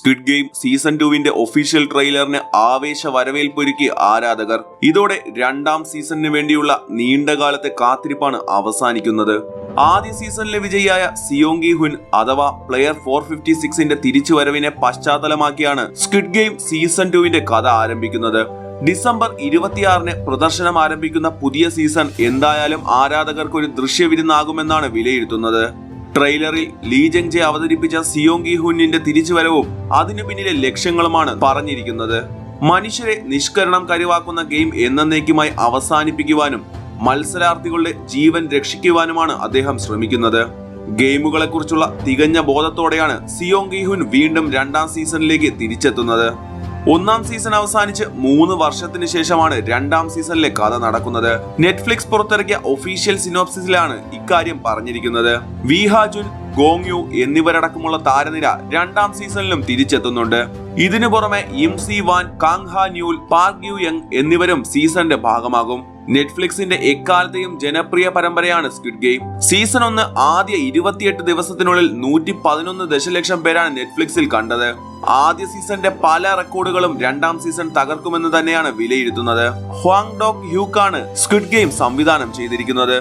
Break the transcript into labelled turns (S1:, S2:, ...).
S1: Squid game season 2 official ട്രെയിലറിന് ആവേശ വരവേൽപ്പൊരുക്കി ആരാധകർ. ഇതോടെ രണ്ടാം സീസണിന് വേണ്ടിയുള്ള നീണ്ടകാലത്തെ കാത്തിരിപ്പാണ് അവസാനിക്കുന്നത്. ആദ്യ സീസണിലെ വിജയിയായ സിയോങ് ഗി ഹുൻ അഥവാ പ്ലെയർ 456 തിരിച്ചുവരവിനെ പശ്ചാത്തലമാക്കിയാണ് സ്ക്വിഡ് ഗെയിം സീസൺ 2 കഥ ആരംഭിക്കുന്നത്. ഡിസംബർ 26 പ്രദർശനം ആരംഭിക്കുന്ന പുതിയ സീസൺ എന്തായാലും ആരാധകർക്ക് ഒരു ദൃശ്യവിരുന്നാകുമെന്നാണ് വിലയിരുത്തുന്നത്. ട്രെയിലറിൽ ലീ ജങ് ജെ അവതരിപ്പിച്ച സിയോങ് ഗി ഹുന്നിന്റെ തിരിച്ചുവരവും അതിനു പിന്നിലെ ലക്ഷ്യങ്ങളുമാണ് പറഞ്ഞിരിക്കുന്നത്. മനുഷ്യരെ നിഷ്കരണം കരുവാക്കുന്ന ഗെയിം എന്നേക്കുമായി അവസാനിപ്പിക്കുവാനും മത്സരാർത്ഥികളുടെ ജീവൻ രക്ഷിക്കുവാനുമാണ് അദ്ദേഹം ശ്രമിക്കുന്നത്. ഗെയിമുകളെ കുറിച്ചുള്ള തികഞ്ഞ ബോധത്തോടെയാണ് സിയോങ് ഗി ഹുൻ വീണ്ടും രണ്ടാം സീസണിലേക്ക് തിരിച്ചെത്തുന്നത്. ഒന്നാം സീസൺ അവസാനിച്ച് 3 വർഷത്തിന് ശേഷമാണ് രണ്ടാം സീസണിലെ കഥ നടക്കുന്നത്. നെറ്റ്ഫ്ലിക്സ് പുറത്തിറക്കിയ ഒഫീഷ്യൽ സിനോപ്സിസിലാണ് ഇക്കാര്യം പറഞ്ഞിരിക്കുന്നത്. വി ഹാ ജുൻ, ഗോങ് യു എന്നിവരടക്കമുള്ള താരനിര രണ്ടാം സീസണിലും തിരിച്ചെത്തുന്നുണ്ട്. ഇതിനു പുറമെ ഇം സി വാൻ, കാങ് ഹാ ന്യൂൽ, പാർക്ക് യു യങ് എന്നിവരും സീസണിന്റെ ഭാഗമാകും. നെറ്റ്ഫ്ലിക്സിന്റെ എക്കാലത്തെയും ജനപ്രിയ പരമ്പരയാണ് സ്ക്വിഡ് ഗെയിം. സീസൺ 1 ആദ്യ 28 ദിവസത്തിനുള്ളിൽ 111 ദശലക്ഷം പേരാണ് നെറ്റ്ഫ്ലിക്സിൽ കണ്ടത്. ആദ്യ സീസണിന്റെ പല റെക്കോർഡുകളും രണ്ടാം സീസൺ തകർക്കുമെന്ന് തന്നെയാണ് വിലയിരുത്തുന്നത്. ഹ്വാങ് ഡോക് ഹ്യൂക്കാണ് സ്ക്വിഡ് ഗെയിം സംവിധാനം ചെയ്തിരിക്കുന്നത്.